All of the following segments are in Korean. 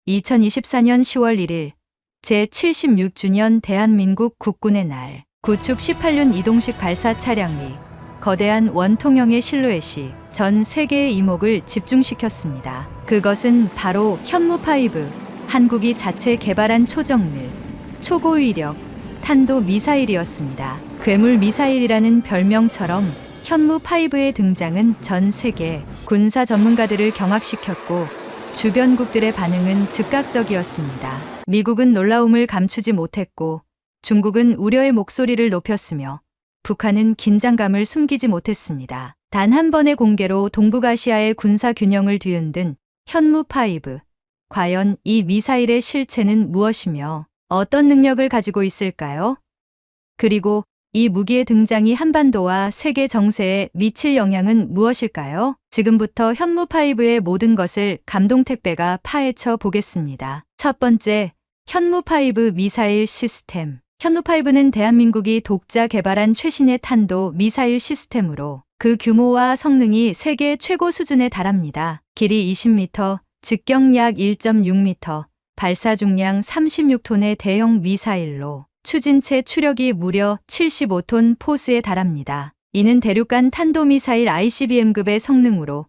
2024년 10월 1일 제76주년 대한민국 국군의 날, 구축 18륜 이동식 발사 차량이 거대한 원통형의 실루엣이 전 세계의 이목을 집중시켰습니다. 그것은 바로 현무5, 한국이 자체 개발한 초정밀, 초고위력 탄도 미사일이었습니다. 괴물 미사일이라는 별명처럼 현무5의 등장은 전 세계 군사 전문가들을 경악시켰고 주변국들의 반응은 즉각적이었습니다. 미국은 놀라움을 감추지 못했고 중국은 우려의 목소리를 높였으며 북한은 긴장감을 숨기지 못했습니다. 단 한 번의 공개로 동북아시아의 군사 균형을 뒤흔든 현무5. 과연 이 미사일의 실체는 무엇이며 어떤 능력을 가지고 있을까요? 그리고 이 무기의 등장이 한반도와 세계 정세에 미칠 영향은 무엇일까요? 지금부터 현무5의 모든 것을 감동택배가 파헤쳐 보겠습니다. 첫 번째, 현무5 미사일 시스템. 현무5는 대한민국이 독자 개발한 최신의 탄도 미사일 시스템으로 그 규모와 성능이 세계 최고 수준에 달합니다. 길이 20m, 직경 약 1.6m, 발사 중량 36톤의 대형 미사일로 추진체 추력이 무려 75톤 포스에 달합니다. 이는 대륙간 탄도미사일 ICBM급의 성능으로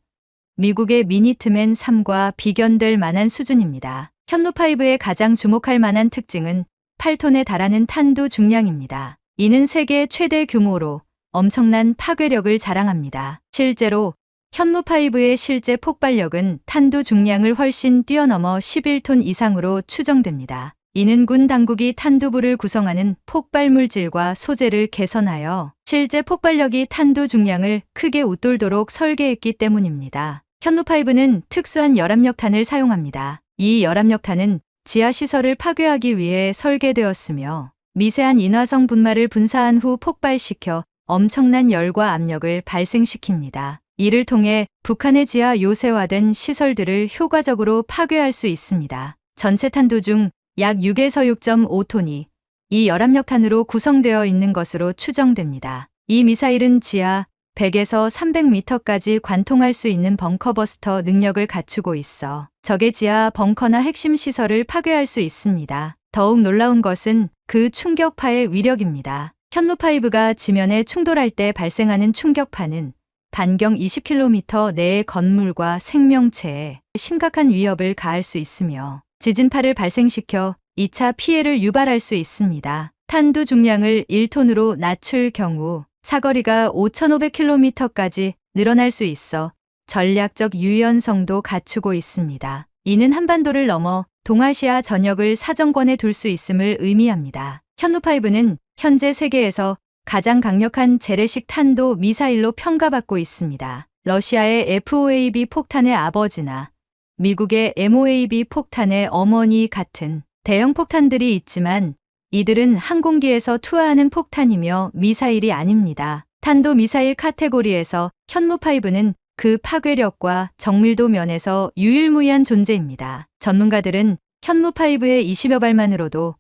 미국의 미니트맨 3과 비견될 만한 수준입니다. 현무5의 가장 주목할 만한 특징은 8톤에 달하는 탄두 중량입니다. 이는 세계 최대 규모로 엄청난 파괴력을 자랑합니다. 실제로 현무5의 실제 폭발력은 탄두 중량을 훨씬 뛰어넘어 11톤 이상으로 추정됩니다. 이는 군 당국이 탄두부를 구성하는 폭발 물질과 소재를 개선하여 실제 폭발력이 탄두 중량을 크게 웃돌도록 설계했기 때문입니다. 현무5는 특수한 열압력탄을 사용합니다. 이 열압력탄은 지하시설을 파괴하기 위해 설계되었으며 미세한 인화성 분말을 분사한 후 폭발시켜 엄청난 열과 압력을 발생시킵니다. 이를 통해 북한의 지하 요새화된 시설들을 효과적으로 파괴할 수 있습니다. 전체 탄두 중 약 6에서 6.5톤이 이 열압력탄으로 구성되어 있는 것으로 추정됩니다. 이 미사일은 지하 100에서 300m까지 관통할 수 있는 벙커버스터 능력을 갖추고 있어 적의 지하 벙커나 핵심 시설을 파괴할 수 있습니다. 더욱 놀라운 것은 그 충격파의 위력입니다. 현무5가 지면에 충돌할 때 발생하는 충격파는 반경 20km 내의 건물과 생명체에 심각한 위협을 가할 수 있으며 지진파를 발생시켜 2차 피해를 유발할 수 있습니다. 탄두 중량을 1톤으로 낮출 경우 사거리가 5,500km까지 늘어날 수 있어 전략적 유연성도 갖추고 있습니다. 이는 한반도를 넘어 동아시아 전역을 사정권에 둘 수 있음을 의미합니다. 현무5는 현재 세계에서 가장 강력한 재래식 탄도 미사일로 평가받고 있습니다. 러시아의 FOAB 폭탄의 아버지나 미국의 MOAB 폭탄의 어머니 같은 대형 폭탄들이 있지만 이들은 항공기에서 투하하는 폭탄이며 미사일이 아닙니다. 탄도 미사일 카테고리에서 현무5는 그 파괴력과 정밀도 면에서 유일무이한 존재입니다. 전문가들은 현무5의 20여 발만으로도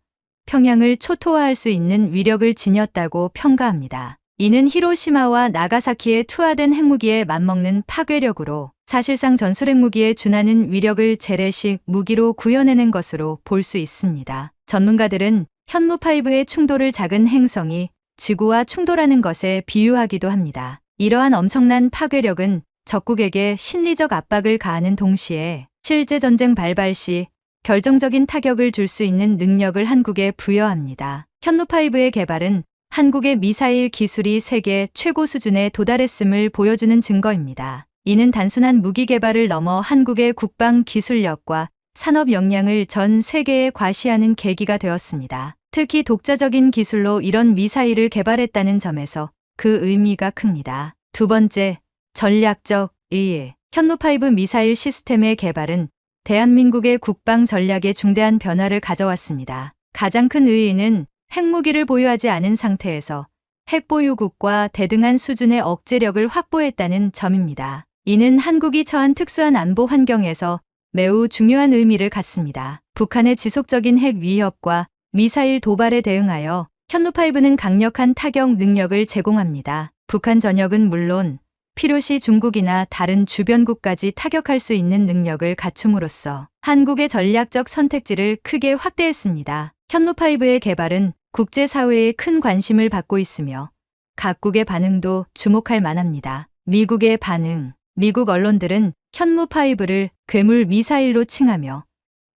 평양을 초토화할 수 있는 위력을 지녔다고 평가합니다. 이는 히로시마와 나가사키에 투하된 핵무기에 맞먹는 파괴력으로 사실상 전술핵무기에 준하는 위력을 재래식 무기로 구현해낸 것으로 볼 수 있습니다. 전문가들은 현무5의 충돌을 작은 행성이 지구와 충돌하는 것에 비유하기도 합니다. 이러한 엄청난 파괴력은 적국에게 심리적 압박을 가하는 동시에 실제 전쟁 발발 시 결정적인 타격을 줄 수 있는 능력을 한국에 부여합니다. 현무5의 개발은 한국의 미사일 기술이 세계 최고 수준에 도달했음을 보여주는 증거입니다. 이는 단순한 무기 개발을 넘어 한국의 국방 기술력과 산업 역량을 전 세계에 과시하는 계기가 되었습니다. 특히 독자적인 기술로 이런 미사일을 개발했다는 점에서 그 의미가 큽니다. 두 번째, 전략적 의의. 현무5 미사일 시스템의 개발은 대한민국의 국방 전략에 중대한 변화를 가져왔습니다. 가장 큰 의의는 핵무기를 보유하지 않은 상태에서 핵보유국과 대등한 수준의 억제력을 확보했다는 점입니다. 이는 한국이 처한 특수한 안보 환경에서 매우 중요한 의미를 갖습니다. 북한의 지속적인 핵 위협과 미사일 도발에 대응하여 현무5는 강력한 타격 능력을 제공합니다. 북한 전역은 물론 필요시 중국이나 다른 주변국까지 타격할 수 있는 능력을 갖춤으로써 한국의 전략적 선택지를 크게 확대했습니다. 현무5의 개발은 국제사회의 큰 관심을 받고 있으며 각국의 반응도 주목할 만합니다. 미국의 반응. 미국 언론들은 현무5를 괴물 미사일로 칭하며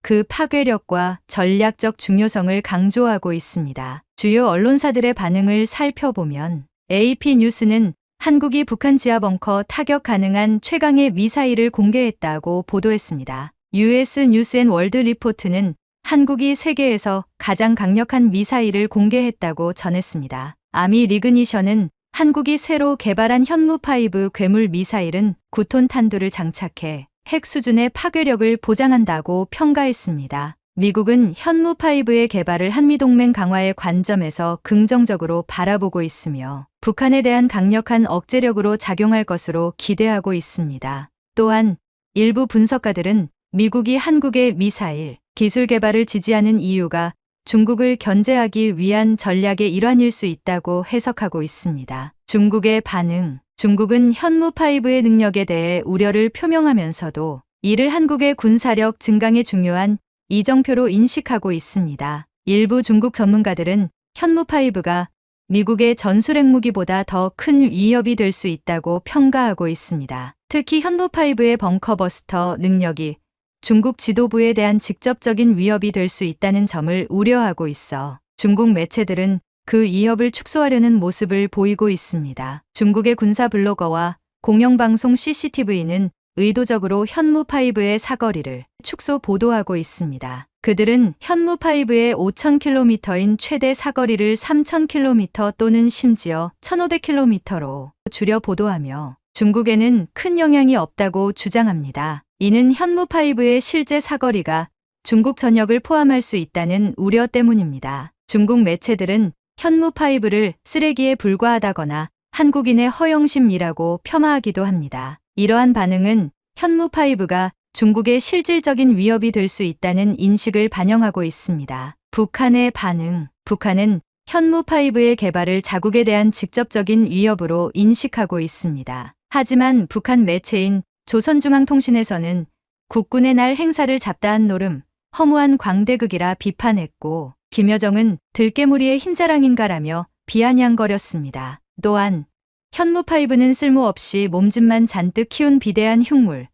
그 파괴력과 전략적 중요성을 강조하고 있습니다. 주요 언론사들의 반응을 살펴보면 AP뉴스는 한국이 북한 지하벙커 타격 가능한 최강의 미사일을 공개했다고 보도했습니다. US 뉴스앤월드 리포트는 한국이 세계에서 가장 강력한 미사일을 공개했다고 전했습니다. 아미 리그니션은 한국이 새로 개발한 현무5 괴물 미사일은 9톤 탄두를 장착해 핵 수준의 파괴력을 보장한다고 평가했습니다. 미국은 현무5의 개발을 한미동맹 강화의 관점에서 긍정적으로 바라보고 있으며 북한에 대한 강력한 억제력으로 작용할 것으로 기대하고 있습니다. 또한 일부 분석가들은 미국이 한국의 미사일 기술 개발을 지지하는 이유가 중국을 견제하기 위한 전략의 일환일 수 있다고 해석하고 있습니다. 중국의 반응. 중국은 현무5의 능력에 대해 우려를 표명하면서도 이를 한국의 군사력 증강에 중요한 이정표로 인식하고 있습니다. 일부 중국 전문가들은 현무5가 미국의 전술핵무기보다 더 큰 위협이 될 수 있다고 평가하고 있습니다. 특히 현무5의 벙커버스터 능력이 중국 지도부에 대한 직접적인 위협이 될 수 있다는 점을 우려하고 있어 중국 매체들은 그 위협을 축소하려는 모습을 보이고 있습니다. 중국의 군사 블로거와 공영방송 CCTV는 의도적으로 현무5의 사거리를 축소 보도하고 있습니다. 그들은 현무5의 5,000km인 최대 사거리를 3,000km 또는 심지어 1,500km로 줄여 보도하며 중국에는 큰 영향이 없다고 주장합니다. 이는 현무5의 실제 사거리가 중국 전역을 포함할 수 있다는 우려 때문입니다. 중국 매체들은 현무5를 쓰레기에 불과하다거나 한국인의 허영심이라고 폄하하기도 합니다. 이러한 반응은 현무5가 중국의 실질적인 위협이 될 수 있다는 인식을 반영하고 있습니다. 북한의 반응. 북한은 현무5의 개발을 자국에 대한 직접적인 위협으로 인식하고 있습니다. 하지만 북한 매체인 조선중앙통신에서는 국군의 날 행사를 잡다한 노름, 허무한 광대극이라 비판했고 김여정은 들깨무리의 흰자랑인가라며 비아냥거렸습니다. 또한 현무5는 쓸모없이 몸집만 잔뜩 키운 비대한 흉물,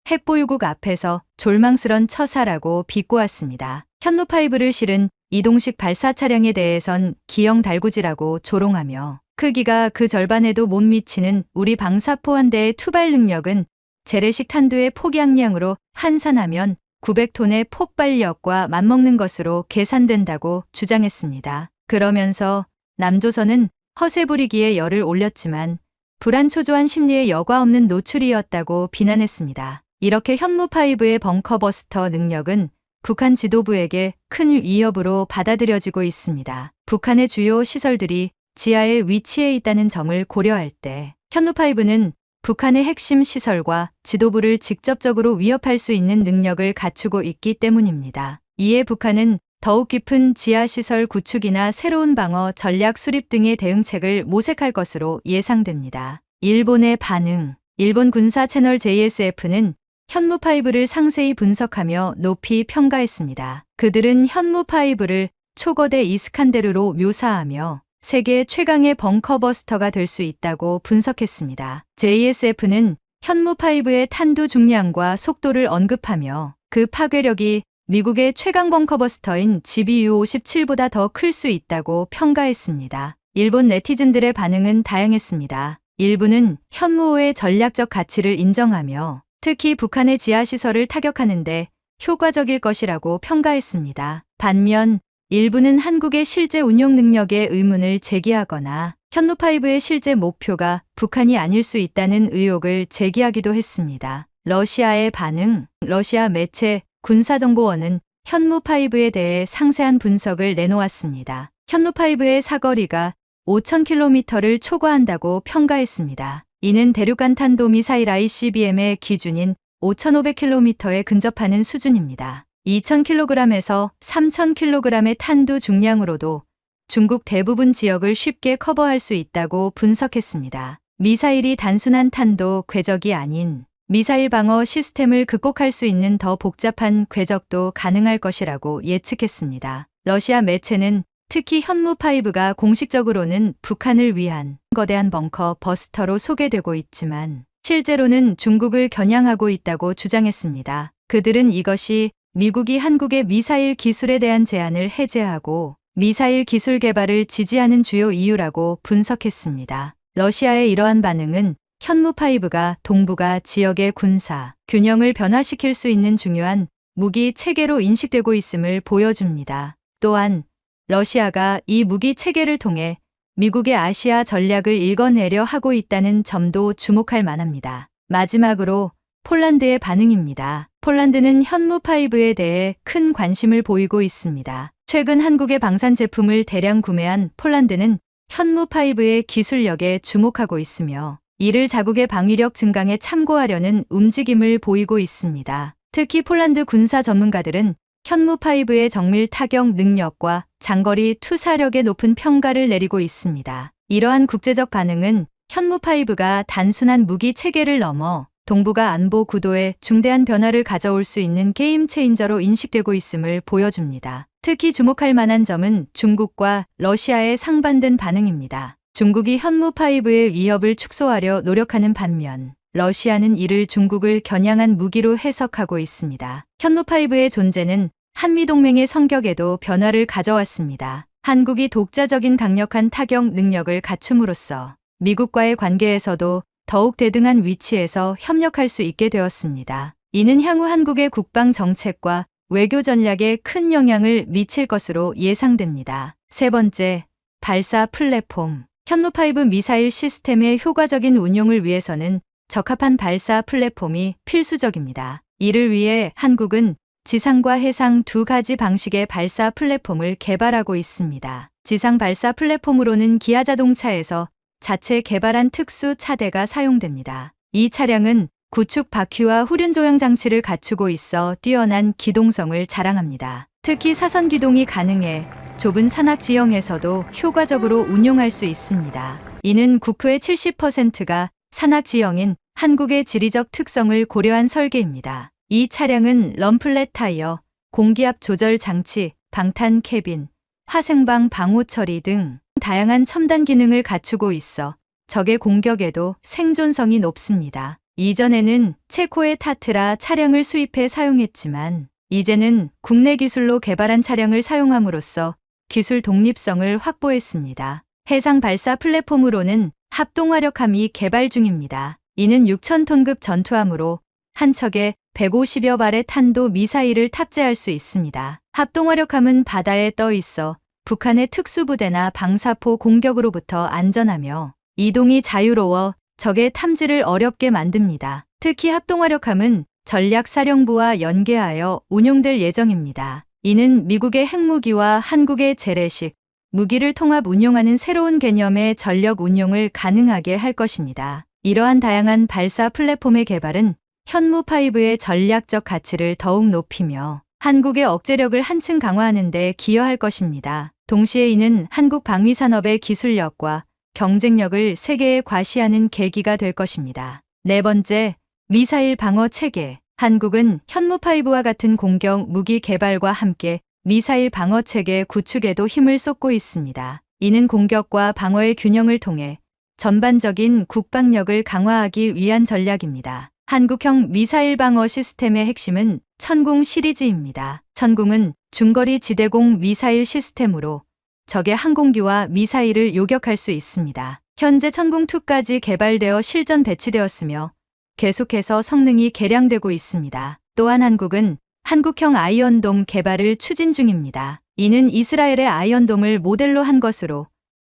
핵보유국 앞에서 졸망스런 처사라고 비꼬았습니다. 현무5를 실은 이동식 발사 차량에 대해선 기형 달구지라고 조롱하며 크기가 그 절반에도 못 미치는 우리 방사포 한 대의 투발 능력은 재래식 탄두의 폭약량으로 환산하면 900톤의 폭발력과 맞먹는 것으로 계산된다고 주장했습니다. 그러면서 남조선은 허세 부리기에 열을 올렸지만 불안초조한 심리에 여과 없는 노출이었다고 비난했습니다. 이렇게 현무5의 벙커버스터 능력은 북한 지도부에게 큰 위협으로 받아들여지고 있습니다. 북한의 주요 시설들이 지하에 위치해 있다는 점을 고려할 때 현무5는 북한의 핵심 시설과 지도부를 직접적으로 위협할 수 있는 능력을 갖추고 있기 때문입니다. 이에 북한은 더욱 깊은 지하시설 구축이나 새로운 방어 전략 수립 등의 대응책을 모색할 것으로 예상됩니다. 일본의 반응. 일본 군사 채널 JSF는 현무5를 상세히 분석하며 높이 평가했습니다. 그들은 현무5를 초거대 이스칸데르로 묘사하며 세계 최강의 벙커버스터가 될 수 있다고 분석했습니다. JSF는 현무5의 탄두 중량과 속도를 언급하며 그 파괴력이 미국의 최강 벙커버스터인 GBU-57보다 더 클 수 있다고 평가했습니다. 일본 네티즌들의 반응은 다양했습니다. 일부는 현무5의 전략적 가치를 인정하며 특히 북한의 지하시설을 타격하는데 효과적일 것이라고 평가했습니다. 반면 일부는 한국의 실제 운용 능력에 의문을 제기하거나 현무5의 실제 목표가 북한이 아닐 수 있다는 의혹을 제기하기도 했습니다. 러시아의 반응. 러시아 매체 군사정보원은 현무5에 대해 상세한 분석을 내놓았습니다. 현무5의 사거리가 5,000km를 초과한다고 평가했습니다. 이는 대륙간 탄도미사일 ICBM의 기준인 5,500km에 근접하는 수준입니다. 2,000kg에서 3,000kg의 탄두 중량으로도 중국 대부분 지역을 쉽게 커버할 수 있다고 분석했습니다. 미사일이 단순한 탄도 궤적이 아닌 미사일 방어 시스템을 극복할 수 있는 더 복잡한 궤적도 가능할 것이라고 예측했습니다. 러시아 매체는 특히 현무5가 공식적으로는 북한을 위한 거대한 벙커 버스터로 소개되고 있지만 실제로는 중국을 겨냥하고 있다고 주장했습니다. 그들은 이것이 미국이 한국의 미사일 기술에 대한 제한을 해제하고 미사일 기술 개발을 지지하는 주요 이유라고 분석했습니다. 러시아의 이러한 반응은 현무5가 동북아 지역의 군사 균형을 변화시킬 수 있는 중요한 무기 체계로 인식되고 있음을 보여줍니다. 또한 러시아가 이 무기 체계를 통해 미국의 아시아 전략을 읽어내려 하고 있다는 점도 주목할 만합니다. 마지막으로 폴란드의 반응입니다. 폴란드는 현무5에 대해 큰 관심을 보이고 있습니다. 최근 한국의 방산 제품을 대량 구매한 폴란드는 현무5의 기술력에 주목하고 있으며 이를 자국의 방위력 증강에 참고하려는 움직임을 보이고 있습니다. 특히 폴란드 군사 전문가들은 현무5의 정밀 타격 능력과 장거리 투사력에 높은 평가를 내리고 있습니다. 이러한 국제적 반응은 현무5가 단순한 무기 체계를 넘어 동북아 안보 구도에 중대한 변화를 가져올 수 있는 게임 체인저로 인식되고 있음을 보여줍니다. 특히 주목할 만한 점은 중국과 러시아의 상반된 반응입니다. 중국이 현무5의 위협을 축소하려 노력하는 반면 러시아는 이를 중국을 겨냥한 무기로 해석하고 있습니다. 현무5의 존재는 한미동맹의 성격에도 변화를 가져왔습니다. 한국이 독자적인 강력한 타격 능력을 갖춤으로써 미국과의 관계에서도 더욱 대등한 위치에서 협력할 수 있게 되었습니다. 이는 향후 한국의 국방 정책과 외교 전략에 큰 영향을 미칠 것으로 예상됩니다. 세 번째, 발사 플랫폼. 현무5 미사일 시스템의 효과적인 운용을 위해서는 적합한 발사 플랫폼이 필수적입니다. 이를 위해 한국은 지상과 해상 두 가지 방식의 발사 플랫폼을 개발하고 있습니다. 지상 발사 플랫폼으로는 기아 자동차에서 자체 개발한 특수 차대가 사용됩니다. 이 차량은 구축 바퀴와 후륜 조향 장치를 갖추고 있어 뛰어난 기동성을 자랑합니다. 특히 사선 기동이 가능해 좁은 산악 지형에서도 효과적으로 운용할 수 있습니다. 이는 국토의 70%가 산악 지형인 한국의 지리적 특성을 고려한 설계입니다. 이 차량은 럼플렛 타이어, 공기압 조절 장치, 방탄 캐빈, 화생방 방호 처리 등 다양한 첨단 기능을 갖추고 있어 적의 공격에도 생존성이 높습니다. 이전에는 체코의 타트라 차량을 수입해 사용했지만 이제는 국내 기술로 개발한 차량을 사용함으로써 기술 독립성을 확보했습니다. 해상 발사 플랫폼으로는 합동화력함이 개발 중입니다. 이는 6,000톤급 전투함으로 한 척에 150여 발의 탄도 미사일을 탑재할 수 있습니다. 합동화력함은 바다에 떠 있어 북한의 특수부대나 방사포 공격으로부터 안전하며 이동이 자유로워 적의 탐지를 어렵게 만듭니다. 특히 합동화력함은 전략사령부와 연계하여 운용될 예정입니다. 이는 미국의 핵무기와 한국의 재래식 무기를 통합 운용하는 새로운 개념의 전력 운용을 가능하게 할 것입니다. 이러한 다양한 발사 플랫폼의 개발은 현무5의 전략적 가치를 더욱 높이며 한국의 억제력을 한층 강화하는 데 기여할 것입니다. 동시에 이는 한국 방위산업의 기술력과 경쟁력을 세계에 과시하는 계기가 될 것입니다. 네 번째, 미사일 방어 체계. 한국은 현무5와 같은 공격 무기 개발과 함께 미사일 방어 체계 구축에도 힘을 쏟고 있습니다. 이는 공격과 방어의 균형을 통해 전반적인 국방력을 강화하기 위한 전략입니다. 한국형 미사일 방어 시스템의 핵심은 천궁 시리즈입니다. 천궁은 중거리 지대공 미사일 시스템으로 적의 항공기와 미사일을 요격할 수 있습니다. 현재 천궁2까지 개발되어 실전 배치되었으며 계속해서 성능이 개량되고 있습니다. 또한 한국은 한국형 아이언돔 개발을 추진 중입니다. 이는 이스라엘의 아이언돔을 모델로 한 것으로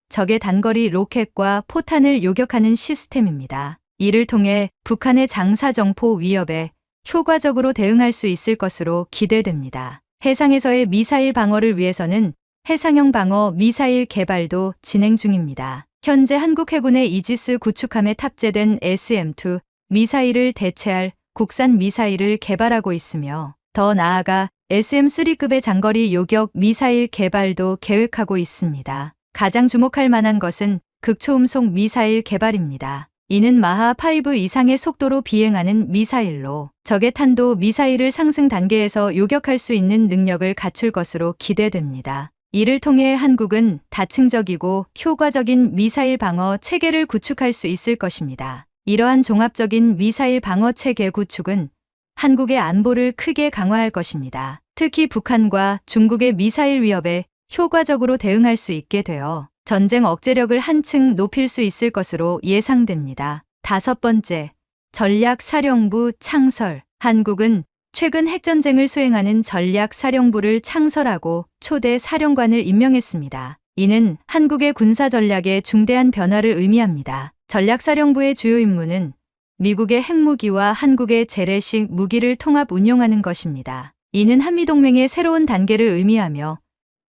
적의 단거리 로켓과 포탄을 요격하는 시스템입니다. 이를 통해 북한의 장사정포 위협에 효과적으로 대응할 수 있을 것으로 기대됩니다. 해상에서의 미사일 방어를 위해서는 해상형 방어 미사일 개발도 진행 중입니다. 현재 한국 해군의 이지스 구축함에 탑재된 SM-2 미사일을 대체할 국산 미사일을 개발하고 있으며 더 나아가 SM-3급의 장거리 요격 미사일 개발도 계획하고 있습니다. 가장 주목할 만한 것은 극초음속 미사일 개발입니다. 이는 마하5 이상의 속도로 비행하는 미사일로 적의 탄도 미사일을 상승 단계에서 요격할 수 있는 능력을 갖출 것으로 기대됩니다. 이를 통해 한국은 다층적이고 효과적인 미사일 방어 체계를 구축할 수 있을 것입니다. 이러한 종합적인 미사일 방어 체계 구축은 한국의 안보를 크게 강화할 것입니다. 특히 북한과 중국의 미사일 위협에 효과적으로 대응할 수 있게 되어 전쟁 억제력을 한층 높일 수 있을 것으로 예상됩니다. 5번째, 전략사령부 창설. 한국은 최근 핵전쟁을 수행하는 전략사령부를 창설하고 초대 사령관을 임명했습니다. 이는 한국의 군사 전략에 중대한 변화를 의미합니다. 전략사령부의 주요 임무는 미국의 핵무기와 한국의 재래식 무기를 통합 운용하는 것입니다. 이는 한미동맹의 새로운 단계를 의미하며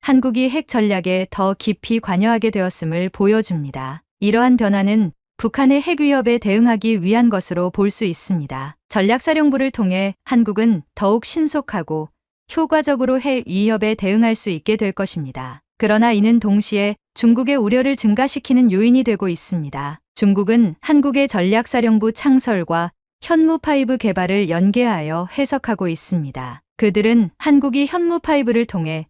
한국이 핵 전략에 더 깊이 관여하게 되었음을 보여줍니다. 이러한 변화는 북한의 핵 위협에 대응하기 위한 것으로 볼 수 있습니다. 전략사령부를 통해 한국은 더욱 신속하고 효과적으로 핵 위협에 대응할 수 있게 될 것입니다. 그러나 이는 동시에 중국의 우려를 증가시키는 요인이 되고 있습니다. 중국은 한국의 전략사령부 창설과 현무5 개발을 연계하여 해석하고 있습니다. 그들은 한국이 현무5를 통해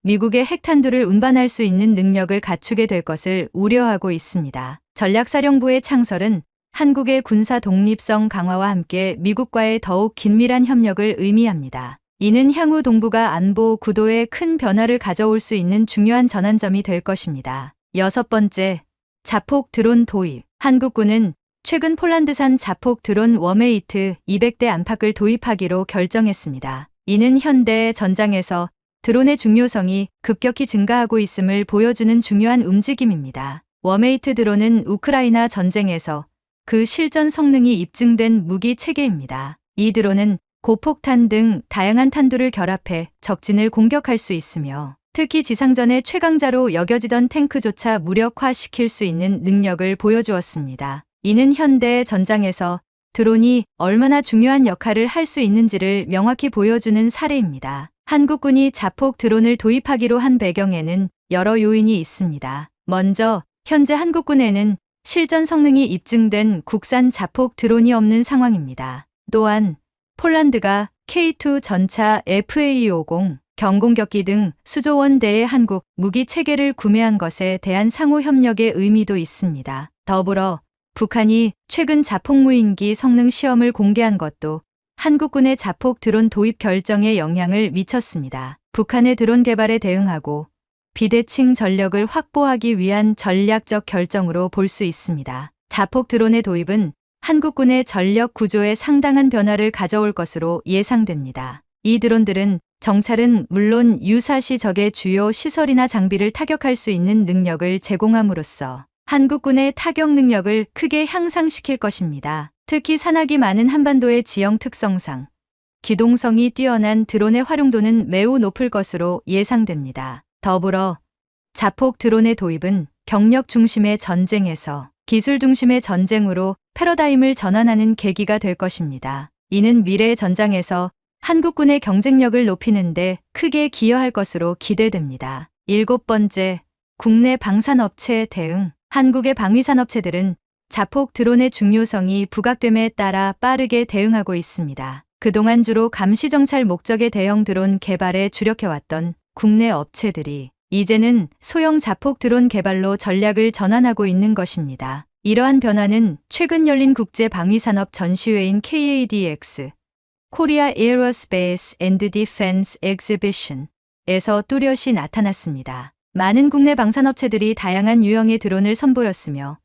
미국의 핵탄두를 운반할 수 있는 능력을 갖추게 될 것을 우려하고 있습니다. 전략사령부의 창설은 한국의 군사 독립성 강화와 함께 미국과의 더욱 긴밀한 협력을 의미합니다. 이는 향후 동북아 안보 구도에 큰 변화를 가져올 수 있는 중요한 전환점이 될 것입니다. 6번째, 자폭 드론 도입. 한국군은 최근 폴란드산 자폭 드론 워메이트 200대 안팎을 도입하기로 결정했습니다. 이는 현대 전장에서 드론의 중요성이 급격히 증가하고 있음을 보여주는 중요한 움직임입니다. 워메이트 드론은 우크라이나 전쟁에서 그 실전 성능이 입증된 무기 체계입니다. 이 드론은 고폭탄 등 다양한 탄두를 결합해 적진을 공격할 수 있으며 특히 지상전의 최강자로 여겨지던 탱크조차 무력화시킬 수 있는 능력을 보여주었습니다. 이는 현대 전장에서 드론이 얼마나 중요한 역할을 할 수 있는지를 명확히 보여주는 사례입니다. 한국군이 자폭 드론을 도입하기로 한 배경에는 여러 요인이 있습니다. 먼저 현재 한국군에는 실전 성능이 입증된 국산 자폭 드론이 없는 상황입니다. 또한 폴란드가 K2 전차 FA-50, 경공격기 등 수조 원대의 한국 무기 체계를 구매한 것에 대한 상호 협력의 의미도 있습니다. 더불어 북한이 최근 자폭무인기 성능 시험을 공개한 것도 한국군의 자폭 드론 도입 결정에 영향을 미쳤습니다. 북한의 드론 개발에 대응하고 비대칭 전력을 확보하기 위한 전략적 결정으로 볼 수 있습니다. 자폭 드론의 도입은 한국군의 전력 구조에 상당한 변화를 가져올 것으로 예상됩니다. 이 드론들은 정찰은 물론 유사시 적의 주요 시설이나 장비를 타격할 수 있는 능력을 제공함으로써 한국군의 타격 능력을 크게 향상시킬 것입니다. 특히 산악이 많은 한반도의 지형 특성상 기동성이 뛰어난 드론의 활용도는 매우 높을 것으로 예상됩니다. 더불어 자폭 드론의 도입은 경력 중심의 전쟁에서 기술 중심의 전쟁으로 패러다임을 전환하는 계기가 될 것입니다. 이는 미래의 전장에서 한국군의 경쟁력을 높이는 데 크게 기여할 것으로 기대됩니다. 7번째, 국내 방산업체 대응. 한국의 방위산업체들은 자폭 드론의 중요성이 부각됨에 따라 빠르게 대응하고 있습니다. 그동안 주로 감시정찰 목적의 대형 드론 개발에 주력해왔던 국내 업체들이 이제는 소형 자폭 드론 개발로 전략을 전환하고 있는 것입니다. 이러한 변화는 최근 열린 국제 방위산업 전시회인 KADX, 코리아 에어로스페이스 앤드 디펜스 엑스비션에서 뚜렷이 나타났습니다. 많은 국내 방산업체들이 다양한 유형의 드론을 선보였으며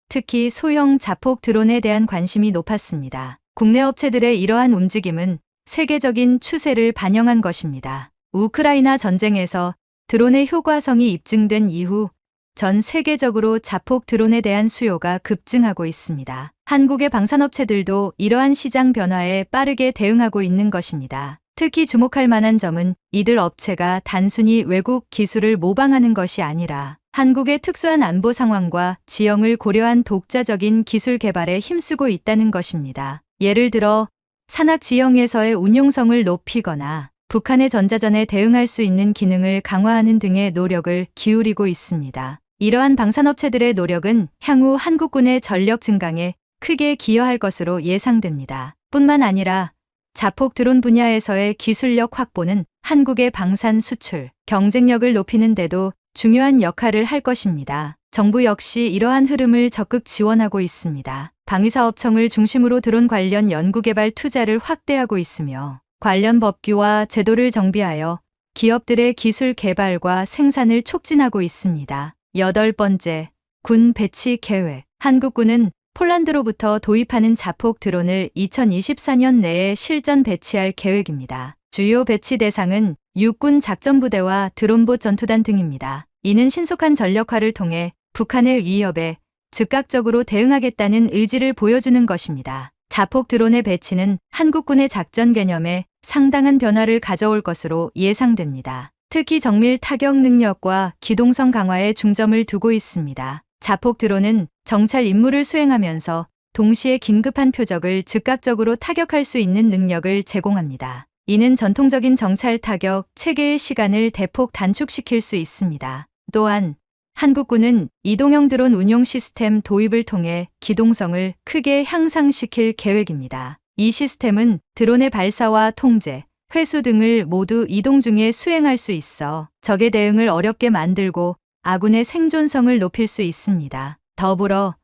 특히 소형 자폭 드론에 대한 관심이 높았습니다. 국내 업체들의 이러한 움직임은 세계적인 추세를 반영한 것입니다. 우크라이나 전쟁에서 드론의 효과성이 입증된 이후 전 세계적으로 자폭 드론에 대한 수요가 급증하고 있습니다. 한국의 방산업체들도 이러한 시장 변화에 빠르게 대응하고 있는 것입니다. 특히 주목할 만한 점은 이들 업체가 단순히 외국 기술을 모방하는 것이 아니라 한국의 특수한 안보 상황과 지형을 고려한 독자적인 기술 개발에 힘쓰고 있다는 것입니다. 예를 들어 산악 지형에서의 운용성을 높이거나 북한의 전자전에 대응할 수 있는 기능을 강화하는 등의 노력을 기울이고 있습니다. 이러한 방산업체들의 노력은 향후 한국군의 전력 증강에 크게 기여할 것으로 예상됩니다. 뿐만 아니라 자폭 드론 분야에서의 기술력 확보는 한국의 방산 수출, 경쟁력을 높이는 데도 중요한 역할을 할 것입니다. 정부 역시 이러한 흐름을 적극 지원하고 있습니다. 방위사업청을 중심으로 드론 관련 연구개발 투자를 확대하고 있으며 관련 법규와 제도를 정비하여 기업들의 기술 개발과 생산을 촉진하고 있습니다. 8번째, 군 배치 계획. 한국군은 폴란드로부터 도입하는 자폭 드론을 2024년 내에 실전 배치할 계획입니다. 주요 배치 대상은 육군 작전부대와 드론봇 전투단 등입니다. 이는 신속한 전력화를 통해 북한의 위협에 즉각적으로 대응하겠다는 의지를 보여주는 것입니다. 자폭 드론의 배치는 한국군의 작전 개념에 상당한 변화를 가져올 것으로 예상됩니다. 특히 정밀 타격 능력과 기동성 강화에 중점을 두고 있습니다. 자폭 드론은 정찰 임무를 수행하면서 동시에 긴급한 표적을 즉각적으로 타격할 수 있는 능력을 제공합니다. 이는 전통적인 정찰 타격 체계의 시간을 대폭 단축시킬 수 있습니다. 또한 한국군은 이동형 드론 운용 시스템 도입을 통해 기동성을 크게 향상시킬 계획입니다. 이 시스템은 드론의 발사와 통제, 회수 등을 모두 이동 중에 수행할 수 있어 적의 대응을 어렵게 만들고 아군의 생존성을 높일 수 있습니다. 더불어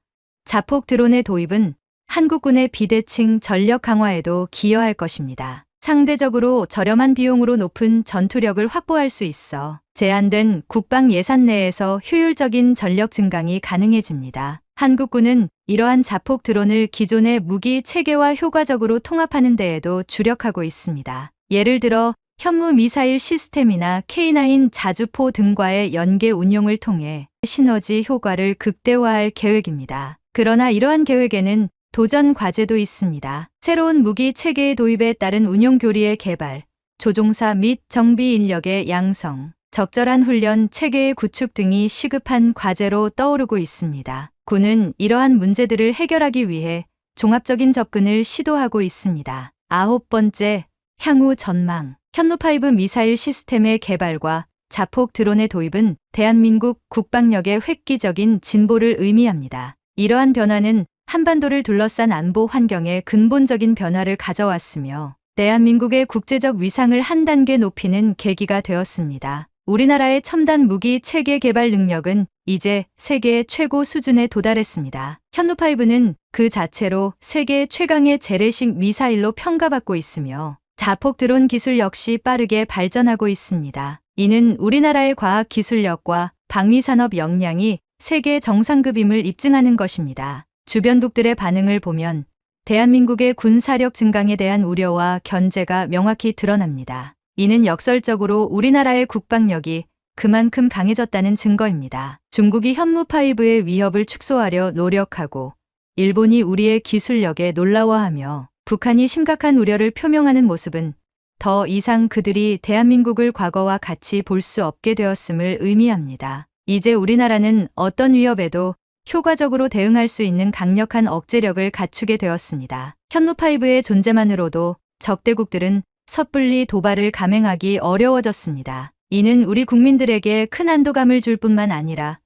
자폭 드론의 도입은 한국군의 비대칭 전력 강화에도 기여할 것입니다. 상대적으로 저렴한 비용으로 높은 전투력을 확보할 수 있어 제한된 국방 예산 내에서 효율적인 전력 증강이 가능해집니다. 한국군은 이러한 자폭 드론을 기존의 무기 체계와 효과적으로 통합하는 데에도 주력하고 있습니다. 예를 들어 현무 미사일 시스템이나 K9 자주포 등과의 연계 운용을 통해 시너지 효과를 극대화할 계획입니다. 그러나 이러한 계획에는 도전 과제도 있습니다. 새로운 무기 체계의 도입에 따른 운용 교리의 개발, 조종사 및 정비 인력의 양성, 적절한 훈련 체계의 구축 등이 시급한 과제로 떠오르고 있습니다. 군은 이러한 문제들을 해결하기 위해 종합적인 접근을 시도하고 있습니다. 9번째, 향후 전망. 현무5 미사일 시스템의 개발과 자폭 드론의 도입은 대한민국 국방력의 획기적인 진보를 의미합니다. 이러한 변화는 한반도를 둘러싼 안보 환경에 근본적인 변화를 가져왔으며 대한민국의 국제적 위상을 한 단계 높이는 계기가 되었습니다. 우리나라의 첨단 무기 체계 개발 능력은 이제 세계 최고 수준에 도달했습니다. 현무5는 그 자체로 세계 최강의 재래식 미사일로 평가받고 있으며 자폭 드론 기술 역시 빠르게 발전하고 있습니다. 이는 우리나라의 과학 기술력과 방위산업 역량이 세계 정상급임을 입증하는 것입니다. 주변국들의 반응을 보면 대한민국의 군사력 증강에 대한 우려와 견제가 명확히 드러납니다. 이는 역설적으로 우리나라의 국방력이 그만큼 강해졌다는 증거입니다. 중국이 현무5의 위협을 축소하려 노력하고 일본이 우리의 기술력에 놀라워하며 북한이 심각한 우려를 표명하는 모습은 더 이상 그들이 대한민국을 과거와 같이 볼 수 없게 되었음을 의미합니다. 이제 우리나라는 어떤 위협에도 효과적으로 대응할 수 있는 강력한 억제력을 갖추게 되었습니다. 현무5의 존재만으로도 적대국들은 섣불리 도발을 감행하기 어려워졌습니다. 이는 우리 국민들에게 큰 안도감을 줄 뿐만 아니라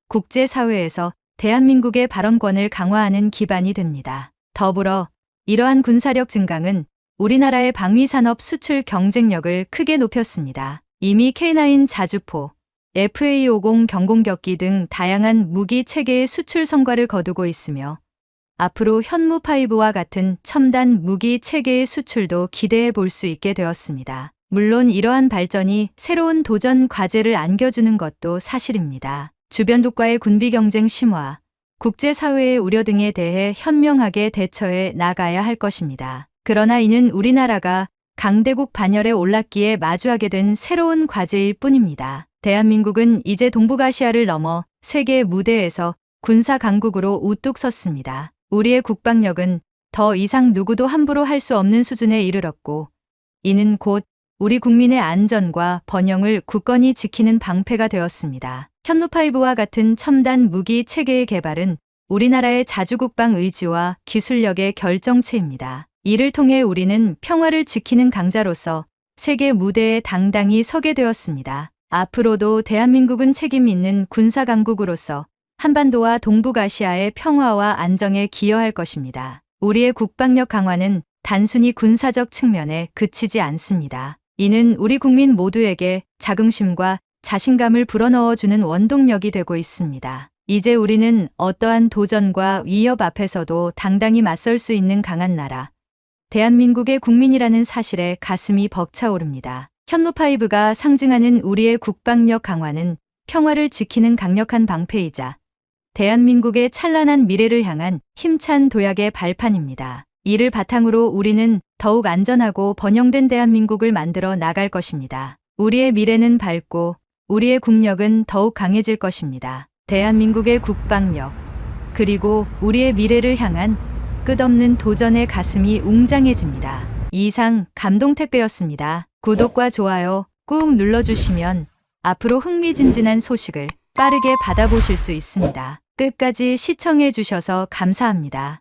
국제사회에서 대한민국의 발언권을 강화하는 기반이 됩니다. 더불어 이러한 군사력 증강은 우리나라의 방위산업 수출 경쟁력을 크게 높였습니다. 이미 K9 자주포, FA50 경공격기 등 다양한 무기 체계의 수출 성과를 거두고 있으며 앞으로 현무5와 같은 첨단 무기 체계의 수출도 기대해 볼 수 있게 되었습니다. 물론 이러한 발전이 새로운 도전 과제를 안겨주는 것도 사실입니다. 주변국과의 군비 경쟁 심화, 국제사회의 우려 등에 대해 현명하게 대처해 나가야 할 것입니다. 그러나 이는 우리나라가 강대국 반열에 올랐기에 마주하게 된 새로운 과제일 뿐입니다. 대한민국은 이제 동북아시아를 넘어 세계 무대에서 군사 강국으로 우뚝 섰습니다. 우리의 국방력은 더 이상 누구도 함부로 할 수 없는 수준에 이르렀고 이는 곧 우리 국민의 안전과 번영을 굳건히 지키는 방패가 되었습니다. 현무5와 같은 첨단 무기 체계의 개발은 우리나라의 자주국방 의지와 기술력의 결정체입니다. 이를 통해 우리는 평화를 지키는 강자로서 세계 무대에 당당히 서게 되었습니다. 앞으로도 대한민국은 책임 있는 군사 강국으로서 한반도와 동북아시아의 평화와 안정에 기여할 것입니다. 우리의 국방력 강화는 단순히 군사적 측면에 그치지 않습니다. 이는 우리 국민 모두에게 자긍심과 자신감을 불어넣어주는 원동력이 되고 있습니다. 이제 우리는 어떠한 도전과 위협 앞에서도 당당히 맞설 수 있는 강한 나라, 대한민국의 국민이라는 사실에 가슴이 벅차오릅니다. 현무5가 상징하는 우리의 국방력 강화는 평화를 지키는 강력한 방패이자 대한민국의 찬란한 미래를 향한 힘찬 도약의 발판입니다. 이를 바탕으로 우리는 더욱 안전하고 번영된 대한민국을 만들어 나갈 것입니다. 우리의 미래는 밝고 우리의 국력은 더욱 강해질 것입니다. 대한민국의 국방력, 그리고 우리의 미래를 향한 끝없는 도전의 가슴이 웅장해집니다. 이상 감동택배였습니다. 구독과 좋아요 꾹 눌러주시면 앞으로 흥미진진한 소식을 빠르게 받아보실 수 있습니다. 끝까지 시청해 주셔서 감사합니다.